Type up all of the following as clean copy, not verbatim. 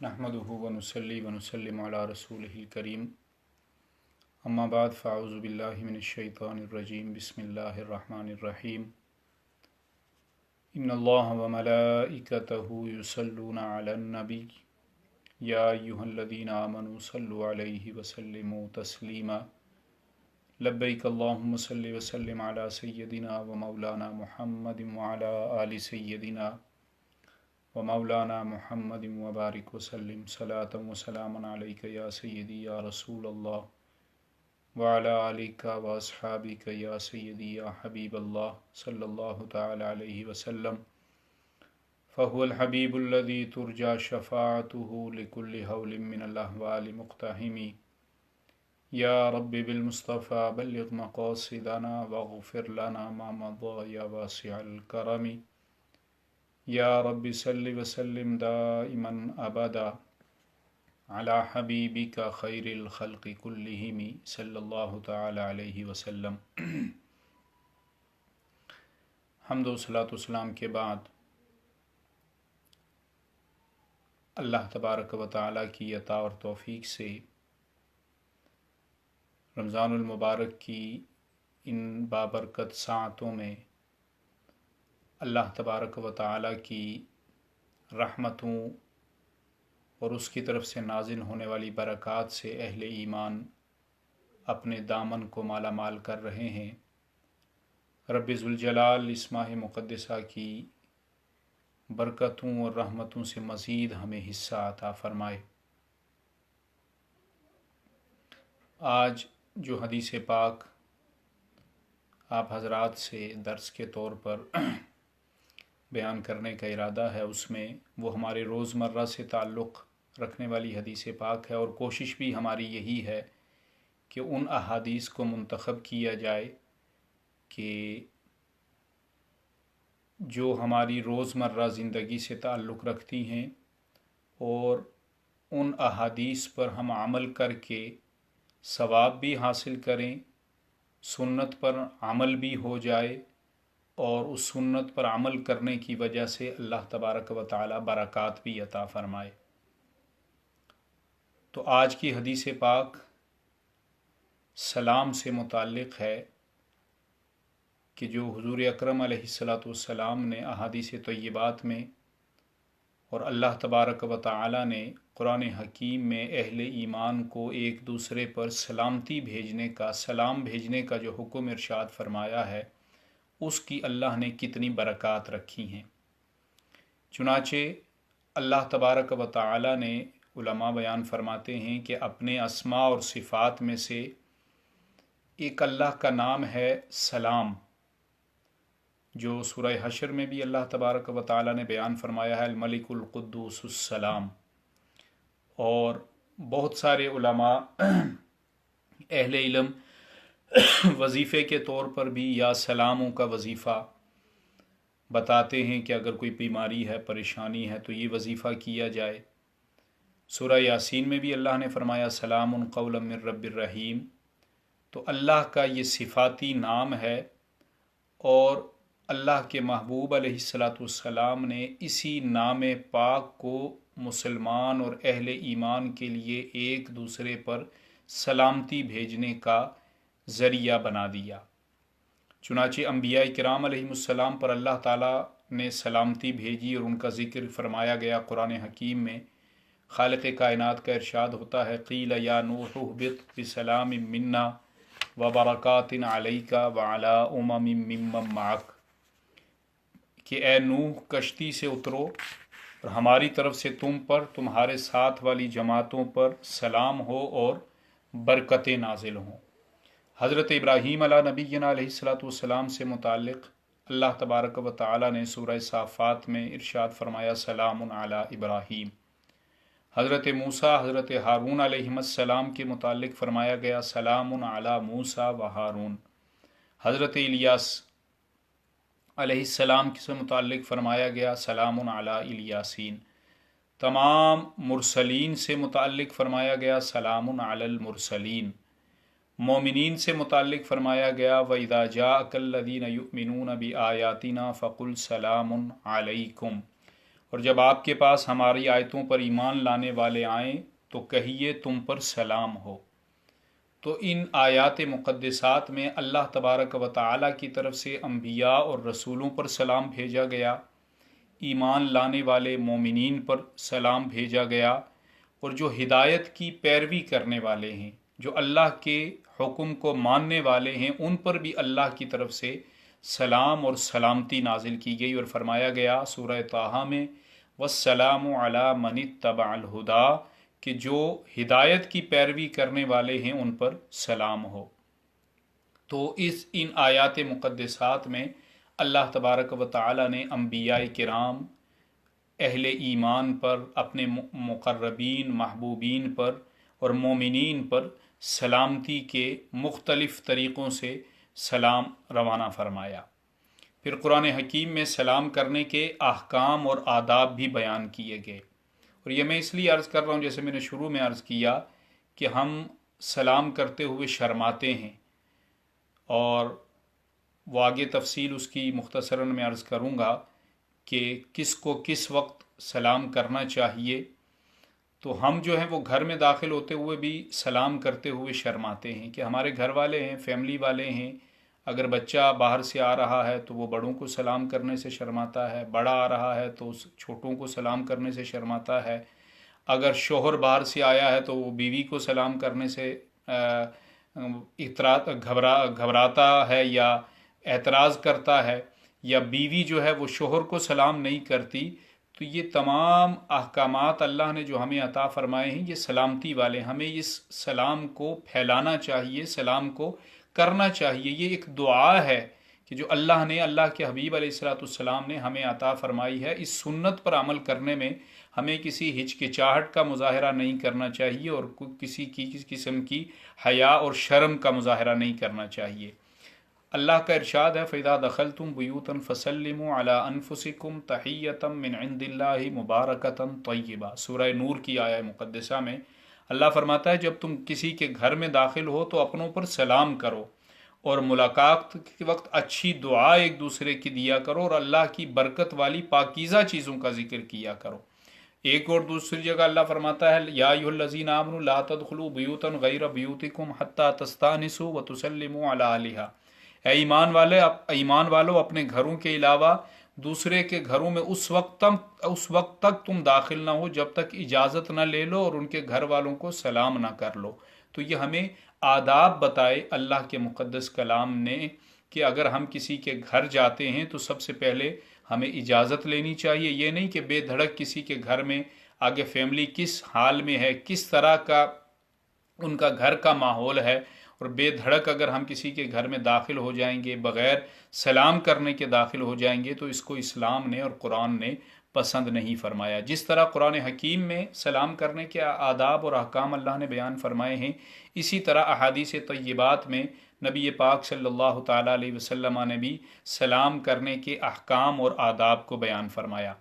نحمدہ ونصلی ونسلم علی رسولہ الکریم اما بعد فاعوذ باللہ من الشیطان الرجیم بسم اللہ الرحمن الرحیم ان اللہ وملائکتہ یصلون علی النبی یا ایہا الذین آمنوا صلوا علیہ وسلموا تسلیما لبیک اللہم صلی وسلم علی سیدنا ومولانا محمد وعلی آل سیدنا ومولانا محمد وبارک وسلم صلاۃ وسلاما علیک یا سیدی یا رسول اللہ وعلی آلک واصحابک یا سیدی یا حبیب اللہ صلی اللہ تعالی علیہ وسلم فهو الحبیب الذی ترجى شفاعته لكل هول من الاحوال مقتحم یا رب بالمصطفى بلغ مقاصدنا واغفر لنا ما مضى یا واسع الکرم یا رب صلی وسلم دائما ابدا علی حبیبک خیر الخلق کلہم صلی اللہ تعالی علیہ وسلم۔ حمد و صلاۃ و سلام کے بعد اللہ تبارک و تعالی کی عطا اور توفیق سے رمضان المبارک کی ان بابرکت ساعتوں میں اللہ تبارک و تعالی کی رحمتوں اور اس کی طرف سے نازل ہونے والی برکات سے اہل ایمان اپنے دامن کو مالا مال کر رہے ہیں۔ رب ذوالجلال اس ماہ مقدسہ کی برکتوں اور رحمتوں سے مزید ہمیں حصہ عطا فرمائے۔ آج جو حدیث پاک آپ حضرات سے درس کے طور پر بیان کرنے کا ارادہ ہے، اس میں وہ ہمارے روزمرہ سے تعلق رکھنے والی حدیث پاک ہے، اور کوشش بھی ہماری یہی ہے کہ ان احادیث کو منتخب کیا جائے کہ جو ہماری روزمرہ زندگی سے تعلق رکھتی ہیں، اور ان احادیث پر ہم عمل کر کے ثواب بھی حاصل کریں، سنت پر عمل بھی ہو جائے، اور اس سنت پر عمل کرنے کی وجہ سے اللہ تبارک و تعالی برکات بھی عطا فرمائے۔ تو آج کی حدیث پاک سلام سے متعلق ہے کہ جو حضور اکرم علیہ السلام نے احادیث طیبات میں اور اللہ تبارک و تعالی نے قرآن حکیم میں اہل ایمان کو ایک دوسرے پر سلامتی بھیجنے کا، سلام بھیجنے کا جو حکم ارشاد فرمایا ہے، اس کی اللہ نے کتنی برکات رکھی ہیں۔ چنانچہ اللہ تبارک و تعالی نے، علماء بیان فرماتے ہیں کہ اپنے اسماء اور صفات میں سے ایک اللہ کا نام ہے سلام، جو سورہ حشر میں بھی اللہ تبارک و تعالی نے بیان فرمایا ہے، الملک القدوس السلام۔ اور بہت سارے علماء اہل علم وظیفے کے طور پر بھی یا سلاموں کا وظیفہ بتاتے ہیں کہ اگر کوئی بیماری ہے، پریشانی ہے، تو یہ وظیفہ کیا جائے۔ سورہ یاسین میں بھی اللہ نے فرمایا سلام قولا من رب الرحیم۔ تو اللہ کا یہ صفاتی نام ہے، اور اللہ کے محبوب علیہ السلام نے اسی نام پاک کو مسلمان اور اہل ایمان کے لیے ایک دوسرے پر سلامتی بھیجنے کا ذریعہ بنا دیا۔ چنانچہ انبیاء کرام علیہم السلام پر اللہ تعالیٰ نے سلامتی بھیجی، اور ان کا ذکر فرمایا گیا قرآن حکیم میں۔ خالق کائنات کا ارشاد ہوتا ہے، قیل یا نوح اہبط بسلام منا وبرکات علیک وعلی امم ممن معک، کہ اے نوح کشتی سے اترو اور ہماری طرف سے تم پر، تمہارے ساتھ والی جماعتوں پر سلام ہو اور برکتیں نازل ہوں۔ حضرت ابراہیم علیہ نبینا علیہ السلام سے متعلق اللہ تبارک و تعالی نے سورہ صافات میں ارشاد فرمایا سلام علی ابراہیم۔ حضرت موسیٰ، حضرت ہارون علیہم السلام کے متعلق فرمایا گیا سلام علی موسیٰ و ہارون۔ حضرت الیاس علیہ السلام سے متعلق فرمایا گیا سلام علی الیاسین۔ تمام مرسلین سے متعلق فرمایا گیا سلام علی المرسلین۔ مومنین سے متعلق فرمایا گیا وَإِذَا جَاءَكَ الَّذِينَ يُؤْمِنُونَ بِآيَاتِنَا فَقُلْ سَلَامٌ عَلَيْكُمْ، اور جب آپ کے پاس ہماری آیتوں پر ایمان لانے والے آئیں تو کہیے تم پر سلام ہو۔ تو ان آیات مقدسات میں اللہ تبارک و تعالیٰ کی طرف سے انبیاء اور رسولوں پر سلام بھیجا گیا، ایمان لانے والے مومنین پر سلام بھیجا گیا، اور جو ہدایت کی پیروی کرنے والے ہیں، جو اللہ کے حکم کو ماننے والے ہیں، ان پر بھی اللہ کی طرف سے سلام اور سلامتی نازل کی گئی، اور فرمایا گیا سورہ طٰہٰ میں وَالسَّلَامُ عَلَىٰ مَنِ اتَّبَعَ الْهُدَىٰ، کہ جو ہدایت کی پیروی کرنے والے ہیں ان پر سلام ہو۔ تو ان آیات مقدسات میں اللہ تبارک و تعالی نے انبیاء کرام، اہل ایمان پر، اپنے مقربین محبوبین پر اور مومنین پر سلامتی کے مختلف طریقوں سے سلام روانہ فرمایا۔ پھر قرآن حکیم میں سلام کرنے کے احکام اور آداب بھی بیان کیے گئے، اور یہ میں اس لیے عرض کر رہا ہوں، جیسے میں نے شروع میں عرض کیا کہ ہم سلام کرتے ہوئے شرماتے ہیں، اور وہ آگے تفصیل اس کی مختصراً میں عرض کروں گا کہ کس کو کس وقت سلام کرنا چاہیے۔ تو ہم جو ہیں وہ گھر میں داخل ہوتے ہوئے بھی سلام کرتے ہوئے شرماتے ہیں کہ ہمارے گھر والے ہیں، فیملی والے ہیں، اگر بچہ باہر سے آ رہا ہے تو وہ بڑوں کو سلام کرنے سے شرماتا ہے، بڑا آ رہا ہے تو اس چھوٹوں کو سلام کرنے سے شرماتا ہے، اگر شوہر باہر سے آیا ہے تو وہ بیوی کو سلام کرنے سے گھبراتا ہے یا اعتراض کرتا ہے، یا بیوی جو ہے وہ شوہر کو سلام نہیں کرتی۔ تو یہ تمام احکامات اللہ نے جو ہمیں عطا فرمائے ہیں یہ سلامتی والے، ہمیں اس سلام کو پھیلانا چاہیے، سلام کو کرنا چاہیے۔ یہ ایک دعا ہے کہ جو اللہ نے، اللہ کے حبیب علیہ السلام نے ہمیں عطا فرمائی ہے۔ اس سنت پر عمل کرنے میں ہمیں کسی ہچکچاہٹ کا مظاہرہ نہیں کرنا چاہیے، اور کسی قسم کی حیا اور شرم کا مظاہرہ نہیں کرنا چاہیے۔ اللہ کا ارشاد ہے فَإِذَا دَخَلْتُمْ بُيُوتًا فَسَلِّمُوا عَلَىٰ أَنفُسِكُمْ تَحِيَّةً مِّنْ عِندِ اللَّهِ مُبَارَكَةً طَيِّبَةً۔ سورہ نور کی آیہ مقدسہ میں اللہ فرماتا ہے جب تم کسی کے گھر میں داخل ہو تو اپنوں پر سلام کرو، اور ملاقات کے وقت اچھی دعا ایک دوسرے کی دیا کرو، اور اللہ کی برکت والی پاکیزہ چیزوں کا ذکر کیا کرو۔ ایک اور دوسری جگہ اللہ فرماتا ہے یا ایھا الذین آمنوا لا تدخلوا بیوتا غیر بیوتکم حتی تستأنسوا وتسلموا علی اہلھا۔ اے ایمان والو، اپنے گھروں کے علاوہ دوسرے کے گھروں میں اس وقت تک تم داخل نہ ہو جب تک اجازت نہ لے لو اور ان کے گھر والوں کو سلام نہ کر لو۔ تو یہ ہمیں آداب بتائے اللہ کے مقدس کلام نے کہ اگر ہم کسی کے گھر جاتے ہیں تو سب سے پہلے ہمیں اجازت لینی چاہیے۔ یہ نہیں کہ بے دھڑک کسی کے گھر میں آگے فیملی کس حال میں ہے، کس طرح کا ان کا گھر کا ماحول ہے، اور بے دھڑک اگر ہم کسی کے گھر میں داخل ہو جائیں گے، بغیر سلام کرنے کے داخل ہو جائیں گے، تو اس کو اسلام نے اور قرآن نے پسند نہیں فرمایا۔ جس طرح قرآن حکیم میں سلام کرنے کے آداب اور احکام اللہ نے بیان فرمائے ہیں، اسی طرح احادیث طیبات میں نبی پاک صلی اللہ تعالیٰ علیہ وسلم نے بھی سلام کرنے کے احکام اور آداب کو بیان فرمایا۔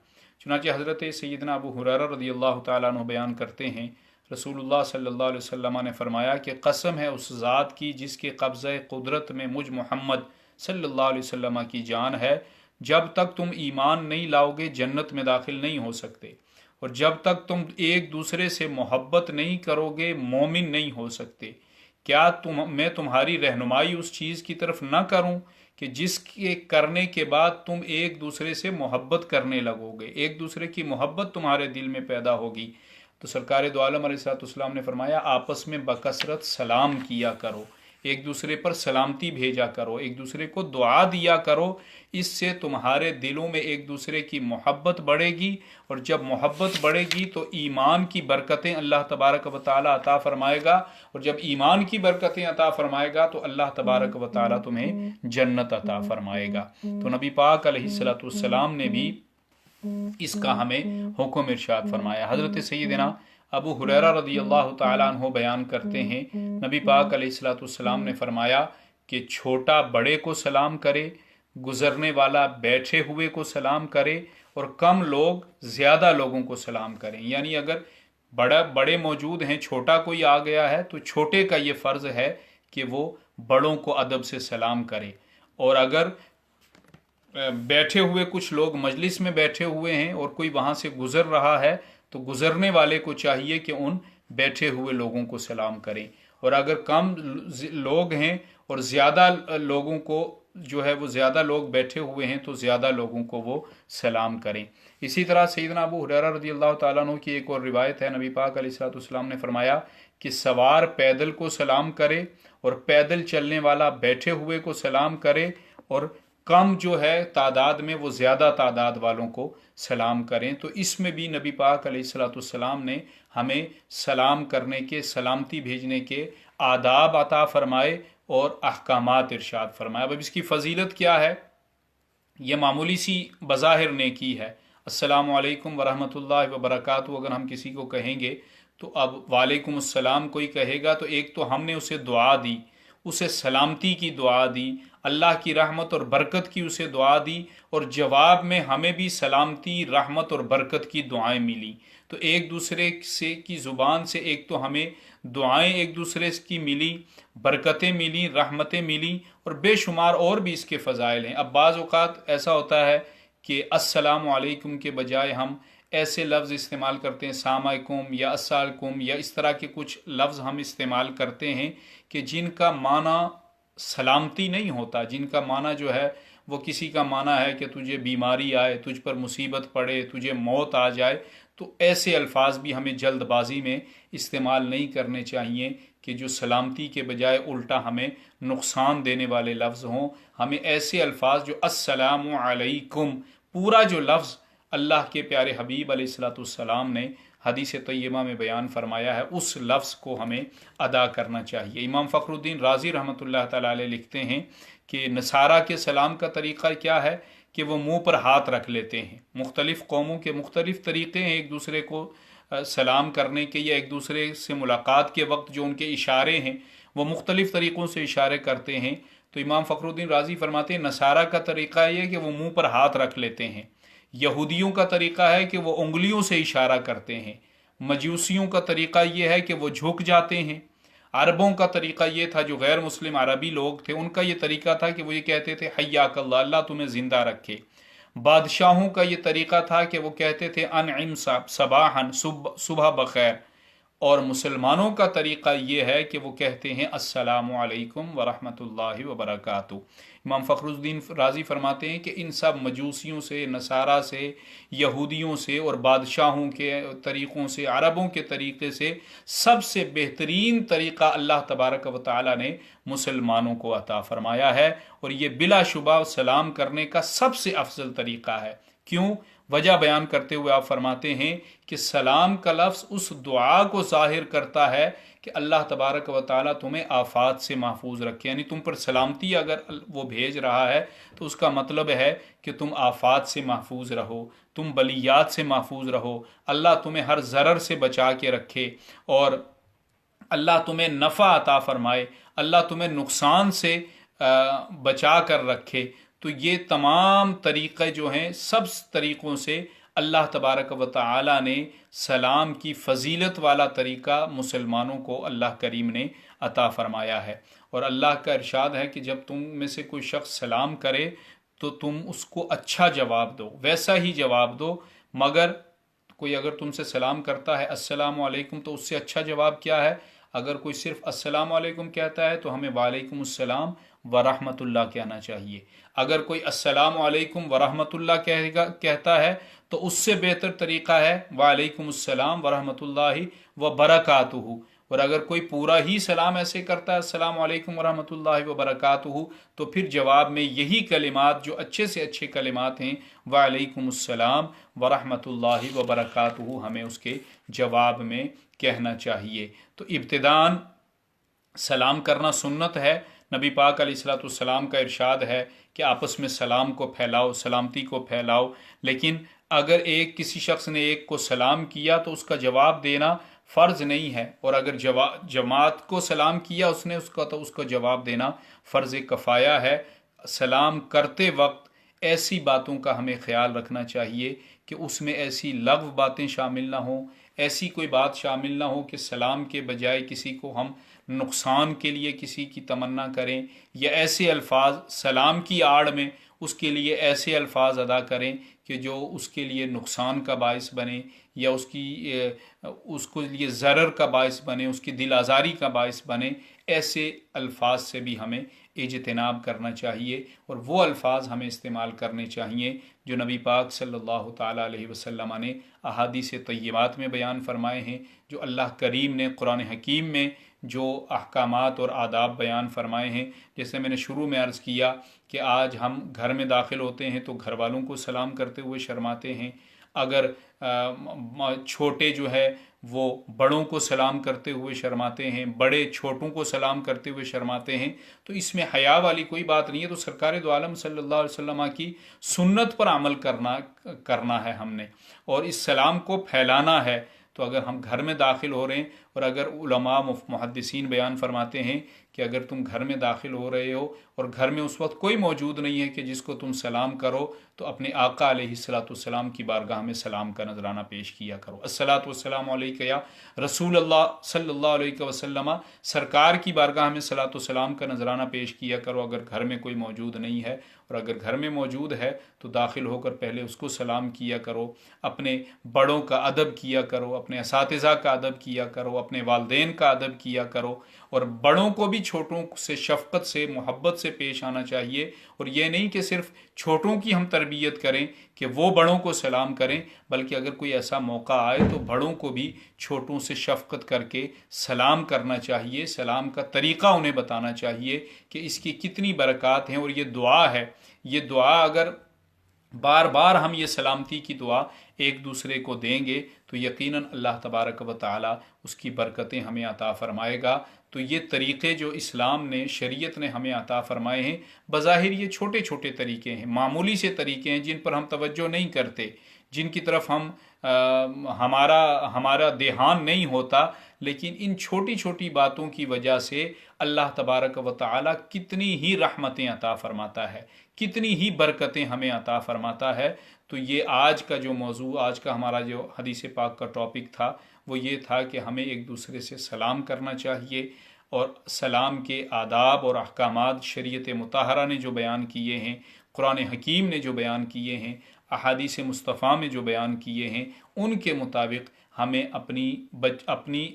چنانچہ حضرت سیدنا ابو ہریرہ رضی اللہ تعالیٰ عنہ بیان کرتے ہیں رسول اللہ صلی اللہ علیہ وسلم نے فرمایا کہ قسم ہے اس ذات کی جس کے قبضہ قدرت میں مجھ محمد صلی اللہ علیہ وسلم کی جان ہے، جب تک تم ایمان نہیں لاؤ گے جنت میں داخل نہیں ہو سکتے، اور جب تک تم ایک دوسرے سے محبت نہیں کرو گے مومن نہیں ہو سکتے۔ کیا میں تمہاری رہنمائی اس چیز کی طرف نہ کروں کہ جس کے کرنے کے بعد تم ایک دوسرے سے محبت کرنے لگو گے، ایک دوسرے کی محبت تمہارے دل میں پیدا ہوگی۔ تو سرکار دو عالم علیہ السلام نے فرمایا آپس میں بکثرت سلام کیا کرو، ایک دوسرے پر سلامتی بھیجا کرو، ایک دوسرے کو دعا دیا کرو، اس سے تمہارے دلوں میں ایک دوسرے کی محبت بڑھے گی، اور جب محبت بڑھے گی تو ایمان کی برکتیں اللہ تبارک و تعالیٰ عطا فرمائے گا، اور جب ایمان کی برکتیں عطا فرمائے گا تو اللہ تبارک و تعالیٰ تمہیں جنت عطا فرمائے گا۔ تو نبی پاک علیہ السلام نے بھی اس کا ہمیں حکم ارشاد فرمایا۔ حضرت سیدنا ابو ہریرہ رضی اللہ تعالیٰ عنہ بیان کرتے ہیں نبی پاک علیہ السلام نے فرمایا کہ چھوٹا بڑے کو سلام کرے، گزرنے والا بیٹھے ہوئے کو سلام کرے، اور کم لوگ زیادہ لوگوں کو سلام کریں۔ یعنی اگر بڑے موجود ہیں، چھوٹا کوئی آ گیا ہے تو چھوٹے کا یہ فرض ہے کہ وہ بڑوں کو ادب سے سلام کرے، اور اگر بیٹھے ہوئے کچھ لوگ مجلس میں بیٹھے ہوئے ہیں اور کوئی وہاں سے گزر رہا ہے تو گزرنے والے کو چاہیے کہ ان بیٹھے ہوئے لوگوں کو سلام کریں، اور اگر کم لوگ ہیں اور زیادہ لوگوں کو جو ہے وہ زیادہ لوگ بیٹھے ہوئے ہیں تو زیادہ لوگوں کو وہ سلام کریں۔ اسی طرح سیدنا ابو ہریرہ رضی اللہ تعالیٰ عنہ کی ایک اور روایت ہے، نبی پاک علیہ الصلوۃ والسلام نے فرمایا کہ سوار پیدل کو سلام کرے اور پیدل چلنے والا بیٹھے ہوئے کو سلام کرے، اور کم جو ہے تعداد میں وہ زیادہ تعداد والوں کو سلام کریں۔ تو اس میں بھی نبی پاک علیہ الصلوۃ والسلام نے ہمیں سلام کرنے کے، سلامتی بھیجنے کے آداب عطا فرمائے اور احکامات ارشاد فرمائے۔ اب اس کی فضیلت کیا ہے؟ یہ معمولی سی بظاہر نیکی ہے، السلام علیکم ورحمۃ اللہ وبرکاتہ اگر ہم کسی کو کہیں گے تو اب وعلیکم السلام کوئی کہے گا تو ایک تو ہم نے اسے دعا دی، اسے سلامتی کی دعا دی، اللہ کی رحمت اور برکت کی اسے دعا دی، اور جواب میں ہمیں بھی سلامتی، رحمت اور برکت کی دعائیں ملی۔ تو ایک دوسرے سے کی زبان سے ایک تو ہمیں دعائیں ایک دوسرے کی ملی، برکتیں ملی، رحمتیں ملی، اور بے شمار اور بھی اس کے فضائل ہیں۔ اب بعض اوقات ایسا ہوتا ہے کہ السلام علیکم کے بجائے ہم ایسے لفظ استعمال کرتے ہیں، السلام علیکم یا السلام یا اس طرح کے کچھ لفظ ہم استعمال کرتے ہیں کہ جن کا معنی سلامتی نہیں ہوتا، جن کا معنی جو ہے وہ کسی کا معنی ہے کہ تجھے بیماری آئے، تجھ پر مصیبت پڑے، تجھے موت آ جائے۔ تو ایسے الفاظ بھی ہمیں جلد بازی میں استعمال نہیں کرنے چاہیے کہ جو سلامتی کے بجائے الٹا ہمیں نقصان دینے والے لفظ ہوں۔ ہمیں ایسے الفاظ جو السلام علیکم، پورا جو لفظ اللہ کے پیارے حبیب علیہ الصلوۃ والسلام نے حدیث طیبہ میں بیان فرمایا ہے، اس لفظ کو ہمیں ادا کرنا چاہیے۔ امام فخر الدین رازی رحمۃ اللہ تعالی علیہ لکھتے ہیں کہ نصارہ کے سلام کا طریقہ کیا ہے کہ وہ منہ پر ہاتھ رکھ لیتے ہیں۔ مختلف قوموں کے مختلف طریقے ہیں ایک دوسرے کو سلام کرنے کے، یا ایک دوسرے سے ملاقات کے وقت جو ان کے اشارے ہیں وہ مختلف طریقوں سے اشارے کرتے ہیں۔ تو امام فخر الدین رازی فرماتے ہیں نصارہ کا طریقہ یہ ہے کہ وہ منہ پر ہاتھ رکھ لیتے ہیں، یہودیوں کا طریقہ ہے کہ وہ انگلیوں سے اشارہ کرتے ہیں، مجوسیوں کا طریقہ یہ ہے کہ وہ جھک جاتے ہیں، عربوں کا طریقہ یہ تھا، جو غیر مسلم عربی لوگ تھے ان کا یہ طریقہ تھا کہ وہ یہ کہتے تھے حیاک اللہ، اللہ تمہیں زندہ رکھے۔ بادشاہوں کا یہ طریقہ تھا کہ وہ کہتے تھے انعم صباحا، صبح بخیر، اور مسلمانوں کا طریقہ یہ ہے کہ وہ کہتے ہیں السلام علیکم ورحمۃ اللہ وبرکاتہ۔ امام فخر الدین رازی فرماتے ہیں کہ ان سب مجوسیوں سے، نصارہ سے، یہودیوں سے اور بادشاہوں کے طریقوں سے، عربوں کے طریقے سے سب سے بہترین طریقہ اللہ تبارک و تعالی نے مسلمانوں کو عطا فرمایا ہے، اور یہ بلا شبہ سلام کرنے کا سب سے افضل طریقہ ہے۔ کیوں؟ وجہ بیان کرتے ہوئے آپ فرماتے ہیں کہ سلام کا لفظ اس دعا کو ظاہر کرتا ہے کہ اللہ تبارک و تعالیٰ تمہیں آفات سے محفوظ رکھے، یعنی تم پر سلامتی اگر وہ بھیج رہا ہے تو اس کا مطلب ہے کہ تم آفات سے محفوظ رہو، تم بلیات سے محفوظ رہو، اللہ تمہیں ہر ضرر سے بچا کے رکھے، اور اللہ تمہیں نفع عطا فرمائے، اللہ تمہیں نقصان سے بچا کر رکھے۔ تو یہ تمام طریقے جو ہیں، سب طریقوں سے اللہ تبارک و تعالی نے سلام کی فضیلت والا طریقہ مسلمانوں کو اللہ کریم نے عطا فرمایا ہے۔ اور اللہ کا ارشاد ہے کہ جب تم میں سے کوئی شخص سلام کرے تو تم اس کو اچھا جواب دو، ویسا ہی جواب دو، مگر کوئی اگر تم سے سلام کرتا ہے السلام علیکم تو اس سے اچھا جواب کیا ہے؟ اگر کوئی صرف السلام علیکم کہتا ہے تو ہمیں وعلیکم السلام ورحمۃ اللہ کہنا چاہیے۔ اگر کوئی السلام علیکم ورحمۃ اللہ کہتا ہے تو اس سے بہتر طریقہ ہے وعلیکم السلام ورحمۃ اللہ وبرکاتہ۔ اور اگر کوئی پورا ہی سلام ایسے کرتا ہے السلام علیکم ورحمۃ اللہ وبرکاتہ، تو پھر جواب میں یہی کلمات جو اچھے سے اچھے کلمات ہیں وعلیکم السلام ورحمۃ اللہ وبرکاتہ ہمیں اس کے جواب میں کہنا چاہیے۔ تو ابتداً سلام کرنا سنت ہے۔ نبی پاک علیہ الصلوۃ والسلام کا ارشاد ہے کہ آپس میں سلام کو پھیلاؤ، سلامتی کو پھیلاؤ، لیکن اگر کسی شخص نے ایک کو سلام کیا تو اس کا جواب دینا فرض نہیں ہے، اور اگر جماعت کو سلام کیا اس نے تو اس کو جواب دینا فرض کفایہ ہے۔ سلام کرتے وقت ایسی باتوں کا ہمیں خیال رکھنا چاہیے کہ اس میں ایسی لغو باتیں شامل نہ ہوں، ایسی کوئی بات شامل نہ ہو کہ سلام کے بجائے کسی کو ہم نقصان کے لیے کسی کی تمنا کریں، یا ایسے الفاظ سلام کی آڑ میں اس کے لیے ایسے الفاظ ادا کریں کہ جو اس کے لیے نقصان کا باعث بنے یا اس کو لیے ضرر کا باعث بنے، اس کی دل آزاری کا باعث بنے، ایسے الفاظ سے بھی ہمیں اجتناب کرنا چاہیے، اور وہ الفاظ ہمیں استعمال کرنے چاہیے جو نبی پاک صلی اللہ تعالیٰ علیہ وسلم نے احادیث طیبات میں بیان فرمائے ہیں، جو اللہ کریم نے قرآن حکیم میں جو احکامات اور آداب بیان فرمائے ہیں۔ جیسے میں نے شروع میں عرض کیا کہ آج ہم گھر میں داخل ہوتے ہیں تو گھر والوں کو سلام کرتے ہوئے شرماتے ہیں، اگر چھوٹے جو ہے وہ بڑوں کو سلام کرتے ہوئے شرماتے ہیں، بڑے چھوٹوں کو سلام کرتے ہوئے شرماتے ہیں، تو اس میں حیا والی کوئی بات نہیں ہے۔ تو سرکار دو عالم صلی اللہ علیہ وسلم کی سنت پر عمل کرنا ہے ہم نے، اور اس سلام کو پھیلانا ہے۔ تو اگر ہم گھر میں داخل ہو رہے ہیں، اور اگر علماء محدثین بیان فرماتے ہیں کہ اگر تم گھر میں داخل ہو رہے ہو اور گھر میں اس وقت کوئی موجود نہیں ہے کہ جس کو تم سلام کرو، تو اپنے آقا علیہ الصلوۃ والسلام کی بارگاہ میں سلام کا نذرانہ پیش کیا کرو۔ الصلاۃ والسلام علیک یا رسول اللہ صلی اللہ علیہ وسلم، سرکار کی بارگاہ میں صلاۃ والسلام کا نذرانہ پیش کیا کرو اگر گھر میں کوئی موجود نہیں ہے، اور اگر گھر میں موجود ہے تو داخل ہو کر پہلے اس کو سلام کیا کرو، اپنے بڑوں کا ادب کیا کرو، اپنے اساتذہ کا ادب کیا کرو، اپنے والدین کا ادب کیا کرو، اور بڑوں کو بھی چھوٹوں سے شفقت سے محبت سے پیش آنا چاہیے۔ اور یہ نہیں کہ صرف چھوٹوں کی ہم تربیت کریں کہ وہ بڑوں کو سلام کریں، بلکہ اگر کوئی ایسا موقع آئے تو بڑوں کو بھی چھوٹوں سے شفقت کر کے سلام کرنا چاہیے، سلام کا طریقہ انہیں بتانا چاہیے کہ اس کی کتنی برکات ہیں۔ اور یہ دعا ہے، یہ دعا اگر بار بار ہم یہ سلامتی کی دعا ایک دوسرے کو دیں گے تو یقیناً اللہ تبارک و تعالی اس کی برکتیں ہمیں عطا فرمائے گا۔ تو یہ طریقے جو اسلام نے، شریعت نے ہمیں عطا فرمائے ہیں، بظاہر یہ چھوٹے چھوٹے طریقے ہیں، معمولی سے طریقے ہیں جن پر ہم توجہ نہیں کرتے، جن کی طرف ہمارا دھیان نہیں ہوتا، لیکن ان چھوٹی چھوٹی باتوں کی وجہ سے اللہ تبارک و تعالی کتنی ہی رحمتیں عطا فرماتا ہے، کتنی ہی برکتیں ہمیں عطا فرماتا ہے۔ تو یہ آج کا جو موضوع، آج کا ہمارا جو حدیث پاک کا ٹاپک تھا وہ یہ تھا کہ ہمیں ایک دوسرے سے سلام کرنا چاہیے، اور سلام کے آداب اور احکامات شریعت مطہرہ نے جو بیان کیے ہیں، قرآن حکیم نے جو بیان کیے ہیں، احادیث مصطفیٰ میں جو بیان کیے ہیں، ان کے مطابق ہمیں اپنی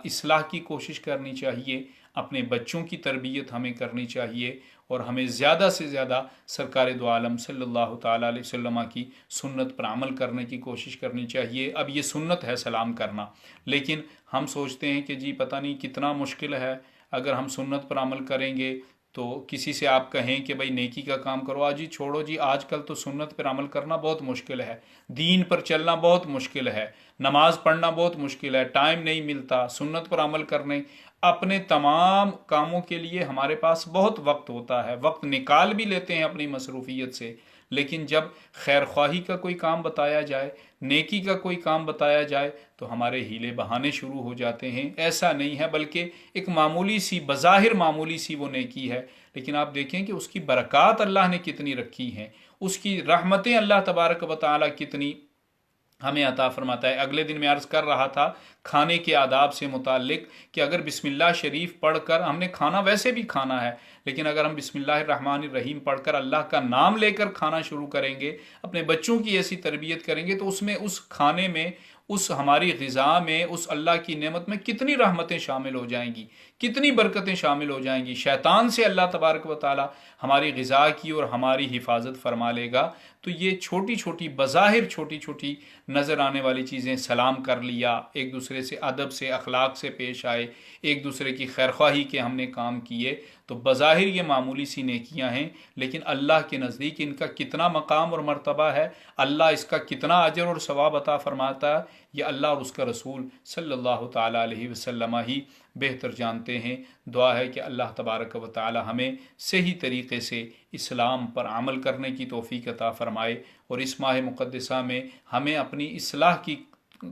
اصلاح کی کوشش کرنی چاہیے، اپنے بچوں کی تربیت ہمیں کرنی چاہیے، اور ہمیں زیادہ سے زیادہ سرکار دو عالم صلی اللہ تعالیٰ علیہ وسلم کی سنت پر عمل کرنے کی کوشش کرنی چاہیے۔ اب یہ سنت ہے سلام کرنا، لیکن ہم سوچتے ہیں کہ جی پتہ نہیں کتنا مشکل ہے، اگر ہم سنت پر عمل کریں گے تو کسی سے آپ کہیں کہ بھائی نیکی کا کام کرو، آج جی چھوڑو جی، آج کل تو سنت پر عمل کرنا بہت مشکل ہے، دین پر چلنا بہت مشکل ہے، نماز پڑھنا بہت مشکل ہے، ٹائم نہیں ملتا سنت پر عمل کرنے۔ اپنے تمام کاموں کے لیے ہمارے پاس بہت وقت ہوتا ہے، وقت نکال بھی لیتے ہیں اپنی مصروفیت سے، لیکن جب خیر خواہی کا کوئی کام بتایا جائے، نیکی کا کوئی کام بتایا جائے تو ہمارے ہیلے بہانے شروع ہو جاتے ہیں۔ ایسا نہیں ہے، بلکہ ایک معمولی سی، بظاہر معمولی سی وہ نیکی ہے، لیکن آپ دیکھیں کہ اس کی برکات اللہ نے کتنی رکھی ہیں، اس کی رحمتیں اللہ تبارک و تعالی کتنی ہمیں عطا فرماتا ہے۔ اگلے دن میں عرض کر رہا تھا کھانے کے آداب سے متعلق کہ اگر بسم اللہ شریف پڑھ کر ہم نے کھانا ویسے بھی کھانا ہے، لیکن اگر ہم بسم اللہ الرحمن الرحیم پڑھ کر اللہ کا نام لے کر کھانا شروع کریں گے، اپنے بچوں کی ایسی تربیت کریں گے، تو اس میں، اس کھانے میں، اس ہماری غذا میں، اس اللہ کی نعمت میں کتنی رحمتیں شامل ہو جائیں گی، کتنی برکتیں شامل ہو جائیں گی۔ شیطان سے اللہ تبارک و تعالی ہماری غذا کی اور ہماری حفاظت فرما لے گا۔ تو یہ چھوٹی چھوٹی، بظاہر چھوٹی چھوٹی نظر آنے والی چیزیں، سلام کر لیا، ایک دوسرے سے ادب سے، اخلاق سے پیش آئے، ایک دوسرے کی خیرخواہی کے ہم نے کام کیے، تو بظاہر یہ معمولی سی نیکیاں ہیں، لیکن اللہ کے نزدیک ان کا کتنا مقام اور مرتبہ ہے، اللہ اس کا کتنا اجر اور ثواب عطا فرماتا ہے، یہ اللہ اور اس کا رسول صلی اللہ تعالیٰ علیہ وسلم ہی بہتر جانتے ہیں۔ دعا ہے کہ اللہ تبارک و تعالی ہمیں صحیح طریقے سے اسلام پر عمل کرنے کی توفیق عطا فرمائے، اور اس ماہ مقدسہ میں ہمیں اپنی اصلاح کی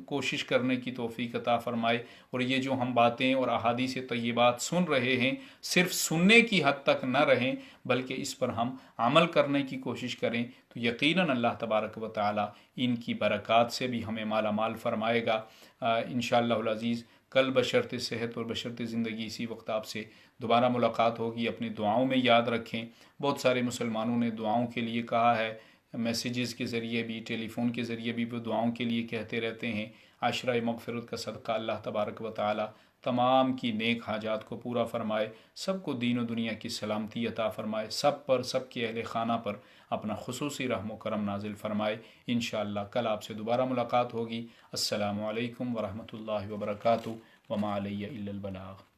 کوشش کرنے کی توفیق عطا فرمائے، اور یہ جو ہم باتیں اور احادیث طیبات سن رہے ہیں صرف سننے کی حد تک نہ رہیں بلکہ اس پر ہم عمل کرنے کی کوشش کریں، تو یقیناً اللہ تبارک و تعالی ان کی برکات سے بھی ہمیں مالا مال فرمائے گا انشاءاللہ العزیز۔ کل بشرط صحت اور بشرط زندگی اسی وقت آپ سے دوبارہ ملاقات ہوگی۔ اپنی دعاؤں میں یاد رکھیں۔ بہت سارے مسلمانوں نے دعاؤں کے لیے کہا ہے، میسیجز کے ذریعے بھی، ٹیلی فون کے ذریعے بھی وہ دعاؤں کے لیے کہتے رہتے ہیں۔ عشرہ مغفرت کا صدقہ اللہ تبارک و تعالی تمام کی نیک حاجات کو پورا فرمائے، سب کو دین و دنیا کی سلامتی عطا فرمائے، سب پر، سب کے اہل خانہ پر اپنا خصوصی رحم و کرم نازل فرمائے۔ انشاءاللہ کل آپ سے دوبارہ ملاقات ہوگی۔ السلام علیکم ورحمۃ اللہ وبرکاتہ۔ وما علی الا البلاغ۔